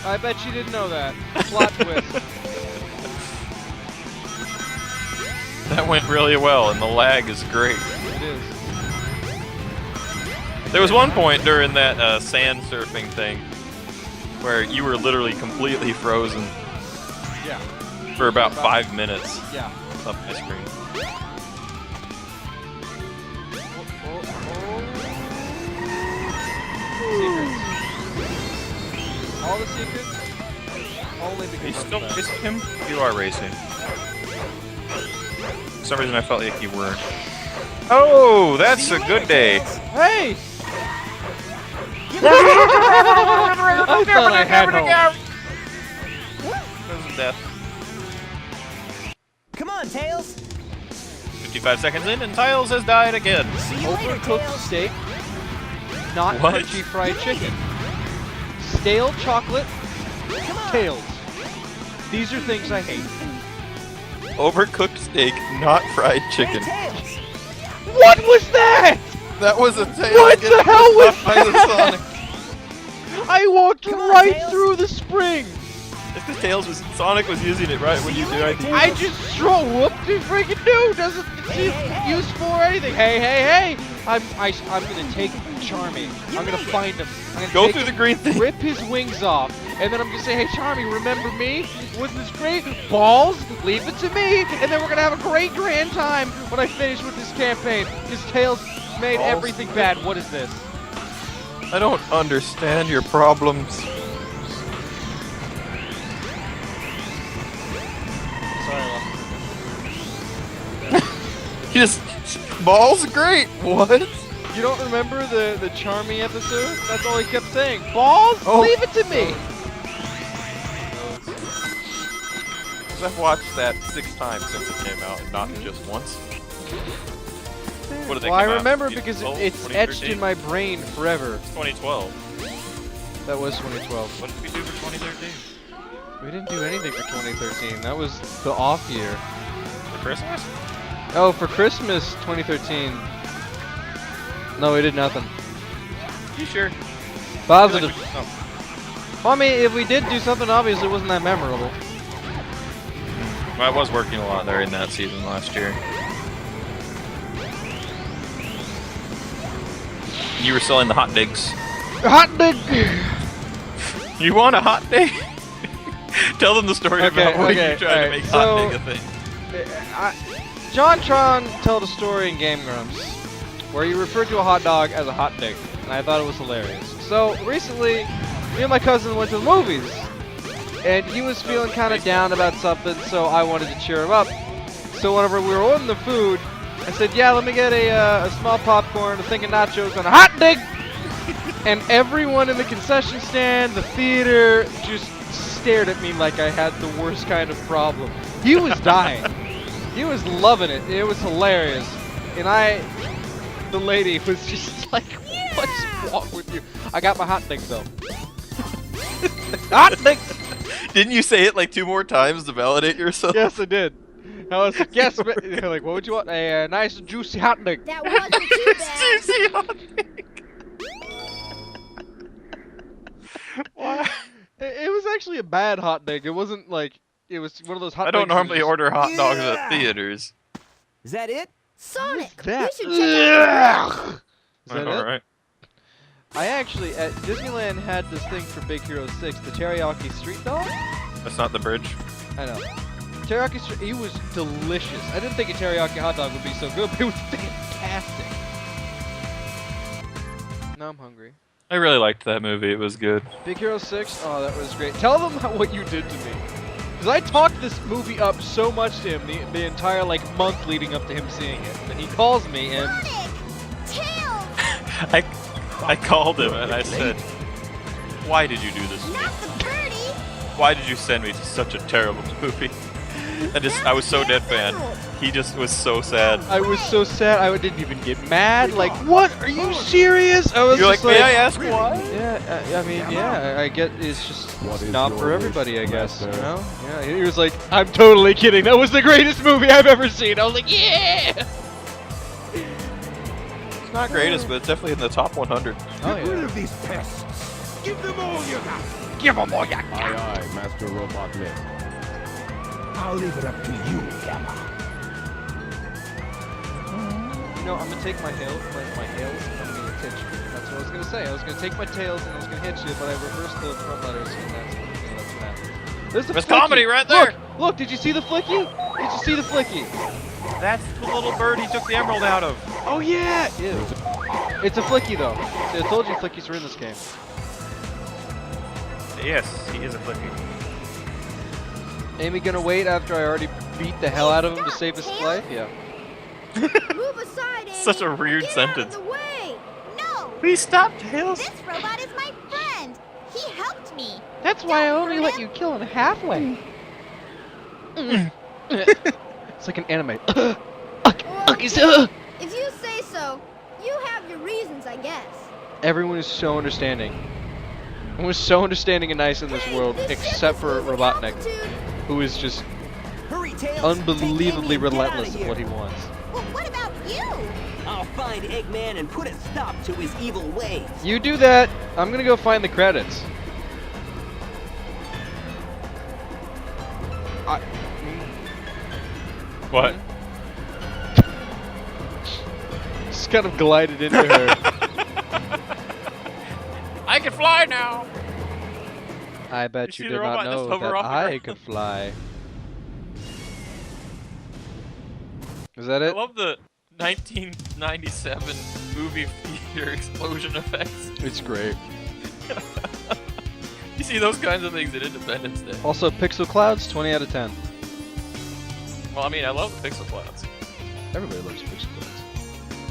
I bet you didn't know that. Plot twist. That went really well, and the lag is great. It is. There was one point during that sand surfing thing where you were literally completely frozen Yeah. for about 5 minutes Yeah. up my screen. Secrets. All the secrets? Only Are you because still of that. racing him? You are racing. For some reason I felt like you weren't. Oh, that's a good day. Hey! I thought I had hope. That was a death. Come on, Tails. 55 seconds in, and Tiles has died again. See you later, Overcooked Tails. steak, not What? crunchy fried chicken. Stale chocolate, tails. These are things I hate. Overcooked steak, not fried Hey, chicken. Tails. What was that? That was a tail. What the hell was by the Sonic. I walked Come on, right Tails. through the spring. It's because Tails was Sonic was using it right when you do it. I just whoop-de freaking do. Doesn't seem useful or anything. Hey, hey, hey! I'm gonna take Charmy. I'm gonna find him. I'm gonna Go take through the him, green thing. rip his wings off, and then I'm gonna say, hey, Charmy, remember me? Wasn't this great? Balls, leave it to me, and then we're gonna have a great grand time when I finish with this campaign. Because Tails made Balls. everything bad. What is this? I don't understand your problems. Sorry, I lost. You just balls great. What? You don't remember the Charmy episode? That's all he kept saying. Balls, Oh. leave it to me. I've watched that 6 times since it came out, not just once. What did they Well, I come out? remember because 2012, it's etched 2013? in my brain forever. 2012. That was 2012. What did we do for 2013? We didn't do anything for 2013. That was the off year. For Christmas? Oh, for Christmas 2013. No, we did nothing. You sure? Positive. Oh. Well, I mean, if we did do something, obviously it wasn't that memorable. Well, I was working a lot there in that season last year. You were selling the hot digs. Hot dig! You want a hot dig? Tell them the story about when you tried to alright, make so- hot dig a thing. JonTron told a story in Game Grumps where he referred to a hot dog as a hot dig, and I thought it was hilarious. So recently, me and my cousin went to the movies, and he was feeling kind of down about something, so I wanted to cheer him up. So whenever we were ordering the food, I said, yeah, let me get a small popcorn, a thing of nachos, and a hot dig! And everyone in the concession stand, the theater, just stared at me like I had the worst kind of problem. He was dying. He was loving it. It was hilarious. And the lady was just like, what's wrong with you? I got my hot dig though. Hot dig! Didn't you say it like 2 more times to validate yourself? Yes, I did. I was like, yes, they're like, what would you want? A nice juicy hot dig. That wasn't too bad. Juicy hot dig. Why? It was actually a bad hot dig. It wasn't like, it was one of those hot I don't digs that normally just- order hot dogs Yeah. at theaters. Is that it? Sonic, That. you should check out Ugh. Is that it? Alright. I actually, at Disneyland, had this thing for Big Hero 6, the teriyaki street dog. That's not the bridge. I know. Teriyaki street, he was delicious. I didn't think a teriyaki hot dog would be so good, but it was fantastic. Now I'm hungry. I really liked that movie. It was good. Big Hero 6, oh, that was great. Tell them what you did to me. Because I talked this movie up so much to him the entire, like, month leading up to him seeing it. And he calls me and... Tails, I called him and I said, "Why did you do this to me? not the birdie. Why did you send me to such a terrible movie?" I was so deadpan. He just was so sad. I was so sad, I didn't even get mad. Like, what? Are you serious? I was You're like, just "May I ask why?" Yeah, I mean, yeah, I get it's just not for everybody, I guess. You know? Yeah, he was like, I'm totally kidding. That was the greatest movie I've ever seen. I was like, yeah. It's not greatest, but it's definitely in the top 100. Oh Get rid yeah. of these pests. Give them all you got. Give him more yak. Aye, aye, Master Robotnik. I'll leave it up to you, Gamma. You know, I'm gonna take my hails, and I'm gonna hit you. That's what I was gonna say. I was gonna take my tails and I was gonna hit you, but I reversed the front letters, and that's what happened. There's the There's flicky. comedy right there. Look, did you see the flicky? Did you see the flicky? That's the little bird he took the emerald out of. Oh yeah! Ew. It's a flicky though. See, I told you flickies were in this game. Yes, he is a flicky. Amy gonna wait after I already beat the hell out of him to save his life? Yeah. Move aside, Amy. Such a weird Get sentence. Out of the way. No! Please stop, Tails. This robot is my friend! He helped me! That's why I only let you kill him halfway. It's like an anime. Well, if you say so, you have your reasons, I guess. Everyone is so understanding. Everyone is so understanding and nice in this Hey, world, this ship except is for losing Robotnik, altitude. who is just Hurry, Tails! unbelievably Take Amy and get relentless outta in what he here. wants. Well, what about you? I'll find Eggman and put a stop to his evil ways. You do that, I'm gonna go find the credits. What? Just kind of glided into her. I can fly now. I bet You you see the did not robot just know hover that off the I ground? could fly. Is that I it? love the 1997 movie theater explosion effects. It's great. You see those kinds of things at Independence Day. Also, Pixel Clouds, 20 out of 10. Well, I mean, I love the pixel clouds. Everybody loves Pixel Clouds.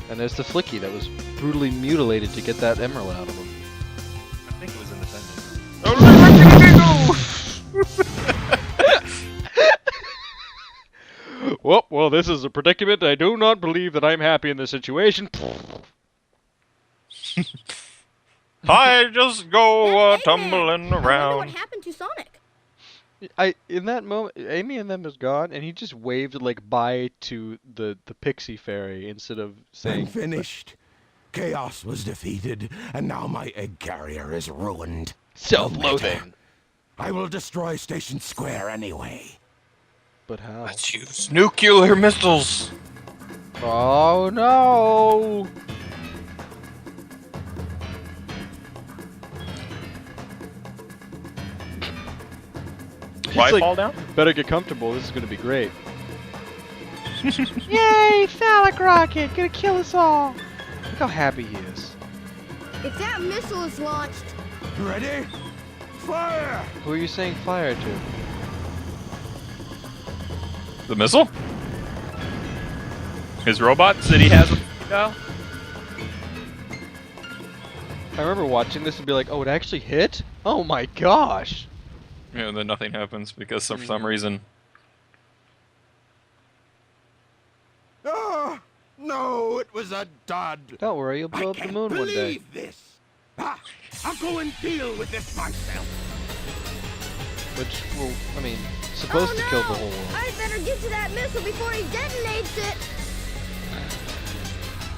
And there's the Flicky that was brutally mutilated to get that emerald out of him. I think it was Independence. Well, this is a predicament. I do not believe that I'm happy in this situation. I just go Hey, Eggman, tumbling I wonder what around. happened to Sonic. In that moment, Amy and them is gone, and he just waved like bye to the Pixie Fairy instead of I'm saying. finished. Chaos was defeated, and now my egg carrier is ruined. Self-loathing. I will destroy Station Square anyway. But how? Let's use nuclear missiles. Oh no! Why like, fall down? Better get comfortable. This is gonna be great. Yay! Phallic rocket, gonna kill us all. Look how happy he is. If that missile is launched, Ready? Fire! Who are you saying fire to? The missile? His robot said he has a now. I remember watching this and be like, oh, it actually hit? Oh my gosh! Yeah, and then nothing happens because for some reason. Ah, no, it was a dud. Don't worry, you'll blow I up the can't moon one day. believe this. Ah, I'll go and deal with this myself. Which will, I mean, supposed to kill the whole world. I better get to that missile before he detonates it.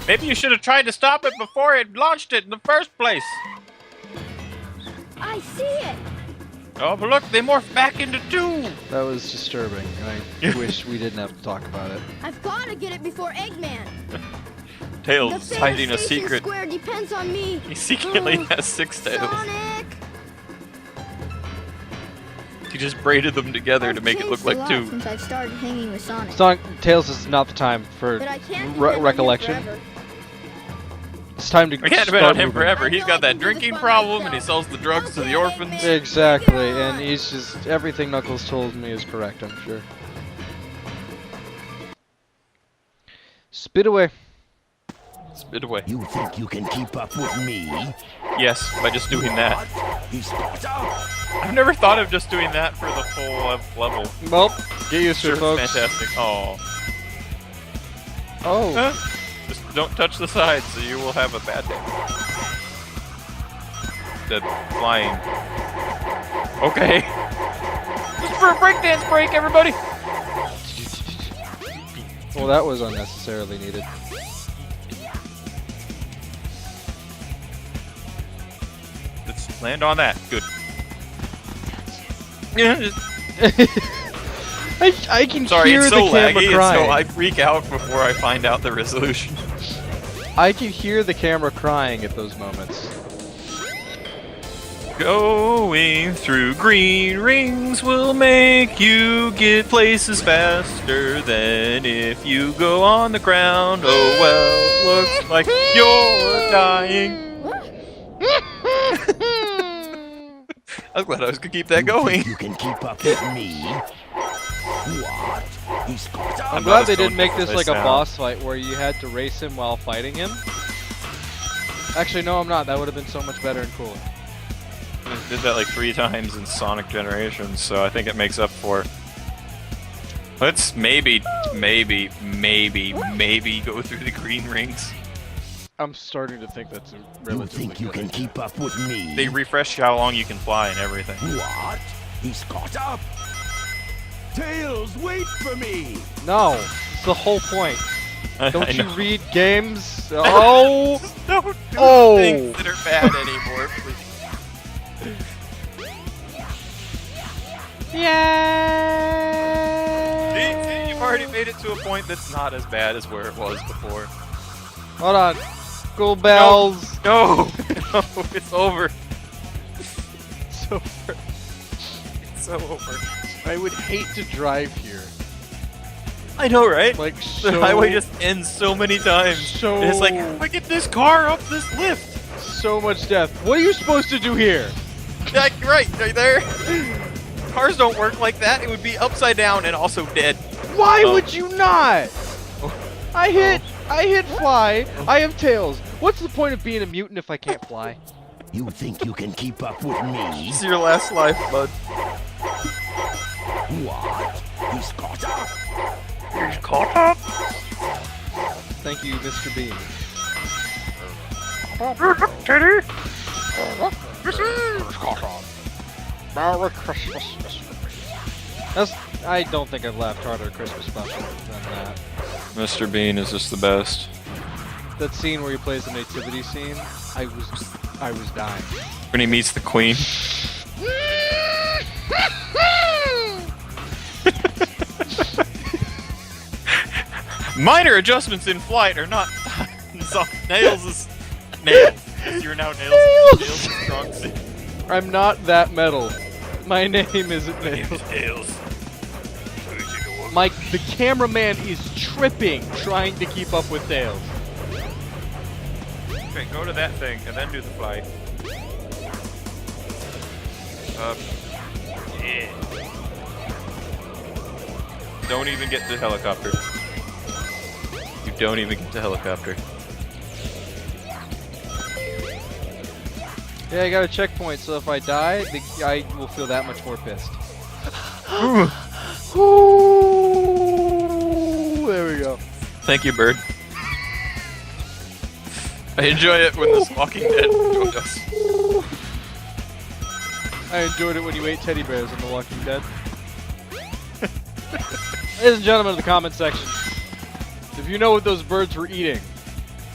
Maybe you should have tried to stop it before it launched it in the first place. I see it. Oh, but look, they morphed back into two. That was disturbing, and I wish we didn't have to talk about it. I've got to get it before Eggman. The Tails is fate of hiding a Station secret. Square depends on me. He secretly Oh, has 6 tails. Sonic. He just braided them together to I've make it look changed a like lot 2. Since I've started hanging with Sonic. Sonic Tails is not the time for But I can't depend on him recollection. forever. It's time to We can't depend start on him moving. forever. He's I got know I that can do this drinking by problem and he myself. sells the drugs to the Okay, orphans. Eggman. Exactly, Bring it and on. he's just everything Knuckles told me is correct, I'm sure. Spit away. Spit away. You think you can keep up with me? Yes, by just doing that. He's Sparta. I've never thought of just doing that for the full level. Well, get used to Sure, it, folks. fantastic. Oh. Oh, Huh? Just don't touch the sides, so you will have a bad day. Dead flying. Okay. Just for a breakdance break, everybody. well, that was unnecessarily needed. Let's land on that. Good. I can Sorry, hear it's the so camera laggy, crying. so I freak out before I find out the resolution. I can hear the camera crying at those moments. Going through green rings will make you get places faster than if you go on the ground. Oh well, looks like you're dying. I was glad I was gonna keep that going. You can keep up with me? What? He's caught up. I'm I'm glad not they as didn't make stoned this as like I a sound. boss fight where you had to race him while fighting him. Actually, no, I'm not. That would have been so much better and cooler. I did that like 3 times in Sonic Generations, so I think it makes up for it. Let's maybe go through the green rings. I'm starting to think that's a You relatively think you good can idea. keep up with me? They refresh how long you can fly and everything. What? He's caught up. Tails, wait for me. No, it's the whole point. I Don't you know. read games? Oh! Don't do Oh. things that are bad anymore, please. See, you've already made it to a point that's not as bad as where it was before. Hold on. School bells. No, no, it's over. It's over. It's so over. I would hate to drive here. I know, right? Like The so. highway just ends so many times. So- And it's like, how do I get this car up this lift? so much death. What are you supposed to do here? Like, right there. Cars don't work like that. It would be upside down and also dead. Why Oh. would you not? I hit fly. I have tails. What's the point of being a mutant if I can't fly? You think you can keep up with me? It's your last life, bud. What? He's caught up. He's caught up. Thank you, Mr. Bean. Teddy. Merry Christmas, Mr. Bean. I don't think I've laughed harder at Christmas special than that. Mr. Bean is just the best. That scene where he plays the nativity scene, I was dying. When he meets the Queen. Minor adjustments in flight are not. So, Nails is. Nails. You're now Nails. Nails! Nails is strong suit. I'm not that metal. My name isn't Nails. Nails. Mike, the cameraman is tripping trying to keep up with Tails. Okay, go to that thing and then do the flight. Yeah. Don't even get to helicopter. You don't even get to helicopter. Yeah, I got a checkpoint, so if I die, I will feel that much more pissed. Ooh, there we go. Thank you, bird. I enjoy it when this Walking Dead joined us. I enjoyed it when you ate teddy bears in The Walking Dead. Ladies and gentlemen of the comment section, if you know what those birds were eating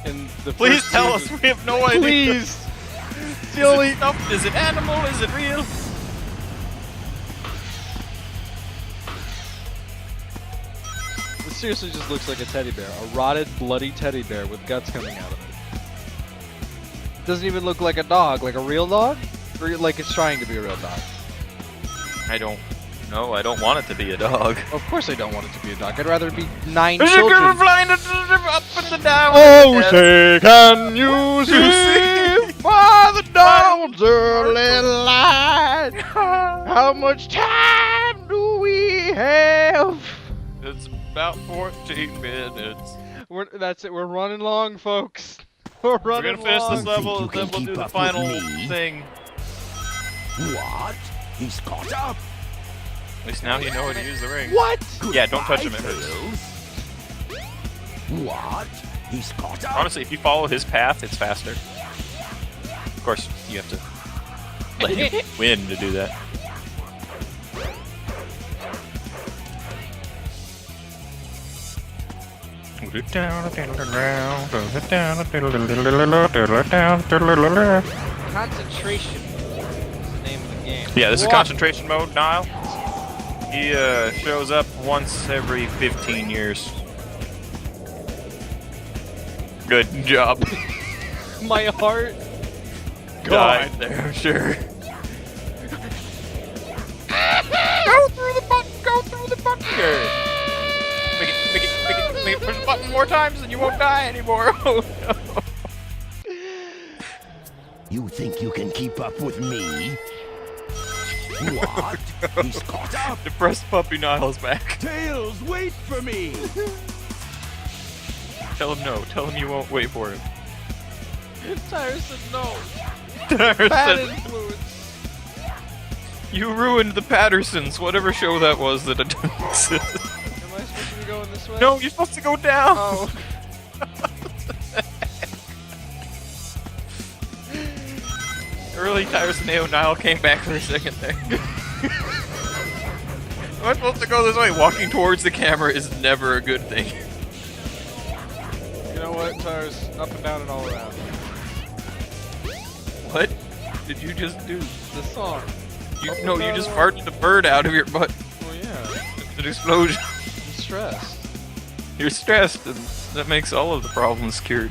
in the Please first tell us. season, We have no idea. please. It's the Is only. it stuffed? Is it animal? Is it real? This seriously just looks like a teddy bear. A rotted, bloody teddy bear with guts coming out of it. Doesn't even look like a dog, like a real dog? Or like it's trying to be a real dog. I don't know. I don't want it to be a dog. Of course I don't want it to be a dog. I'd rather it be 9 Is it children. gonna fly up and the down? Oh, say, can you see by the dawn's early light? How much time do we have? It's about 14 minutes. That's it. We're running long, folks. We're We're running gonna finish long. this level You and then think we'll you do can the keep up final with me? thing. What? He's caught up. At least now you know how to use the ring. What? Yeah, don't touch him, Goodbye, it hurts. Tails. What? He's caught up. Honestly, if you follow his path, it's faster. Of course, you have to let him win to do that. Concentration is the name of the game. Yeah, this is What? concentration mode, Niall. He shows up once every 15 years. Good job. My heart. Died there, I'm sure. Go through the button! Go through the button! Make it, push the button more times and you won't die anymore. Oh no. You think you can keep up with me? What? He's caught up. Depressed puppy Niall's back. Tails, wait for me. Tell him no. Tell him you won't wait for him. Tyson, no. Bad Bad influence. You ruined the Pattersons, whatever show that was that didn't exist. Am I supposed to be going this way? No, you're supposed to go down. Oh. Early Tyrson AO Niall came back for a second there. Am I supposed to go this way? Walking towards the camera is never a good thing. You know what, Tars? Up and down and all around. What did you just do? The song. You just farted a bird out of your butt. Well, yeah. It's an explosion. I'm stressed. You're stressed, and that makes all of the problems cured.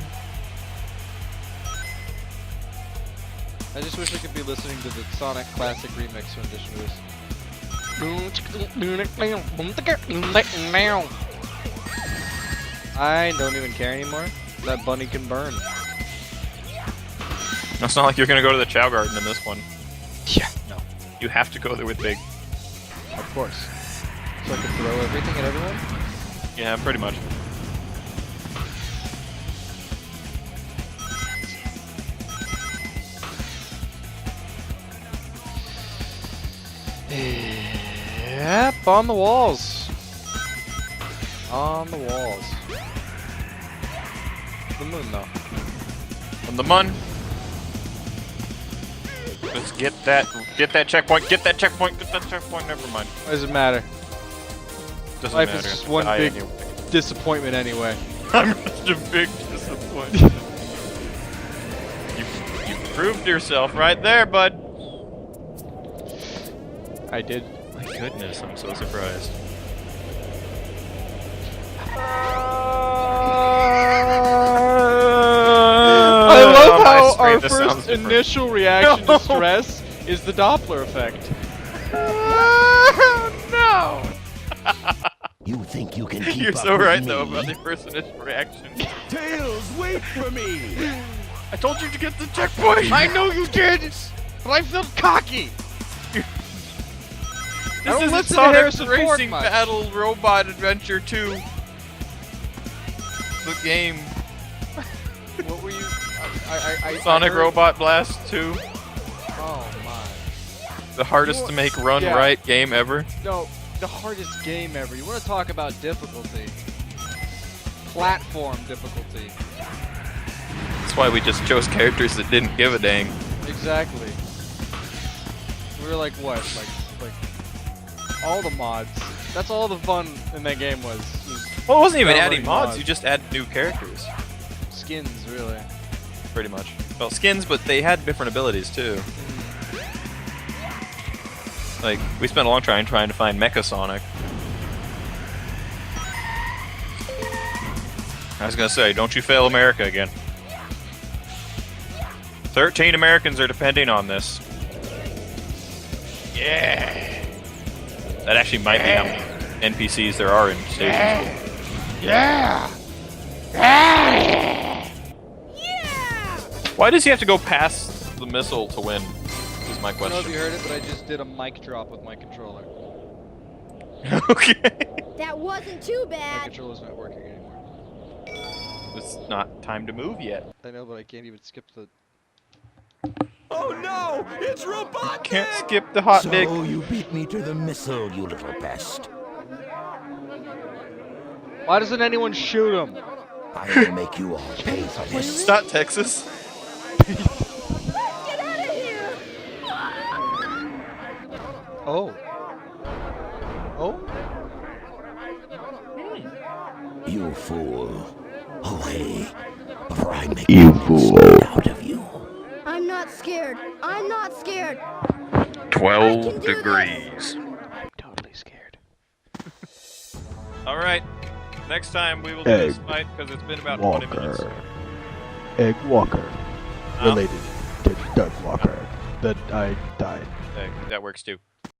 I just wish I could be listening to the Sonic Classic Remix rendition of this. I don't even care anymore. That bunny can burn. It's not like you're gonna go to the Chow Garden in this one. Yeah. No. You have to go there with Big. Of course. So I can throw everything at everyone? Yeah, pretty much. Yep, on the walls. On the walls. The moon, though. On the mun. Let's get that checkpoint, get that checkpoint, never mind. What does it matter? Doesn't Life matter. is just one Die big anyway. disappointment anyway. I'm such a big disappointment. you proved yourself right there, bud. I did. My goodness, I'm so surprised. I love on my how screen, our this sounds first different. initial reaction No. to stress is the Doppler effect. No! You think you can keep You're up so with right me? though about the first initial reaction. Tails, wait for me. I told you to get the checkpoint! I know you did, but I felt cocky. This don't is listen to Sonic Harrison Ford Racing much. Battle Robot Adventure 2. The game. What were you? Sonic heard- Robot Blast 2. Oh my. The hardest to make run Yeah. right game ever. No, the hardest game ever. You want to talk about difficulty? Platform difficulty. That's why we just chose characters that didn't give a dang. Exactly. We were like what? Like all the mods. That's all the fun in that game was Well, it wasn't even downloading adding mods, you just added new characters. skins, really. Pretty much. Well, skins, but they had different abilities too. Like, we spent a long time trying to find Mecha Sonic. I was gonna say, don't you fail America again. 13 Americans are depending on this. Yeah! That actually might be how many NPCs there are in Station School. Yeah. Why does he have to go past the missile to win? Is my I don't know if question. you heard it, but I just did a mic drop with my controller. Okay. That wasn't too My bad. controller's not working anymore. It's not time to move yet. I know, but I can't even skip the. Oh no, it's Robotnik! Can't skip the hot So dick. you beat me to the missile, you little pest. Why doesn't anyone shoot him? I will make you all pay for this. It's not Texas. Get out of here! Oh. Oh. You fool. Away, before I make you fool out of you. I'm not scared. I'm not scared. can 12 do degrees. I'm totally scared. Alright. Next time we will do this Egg fight because it's been about 20 minutes. Walker. Egg Walker. Huh? Related to Doug Walker. That I died. That works too.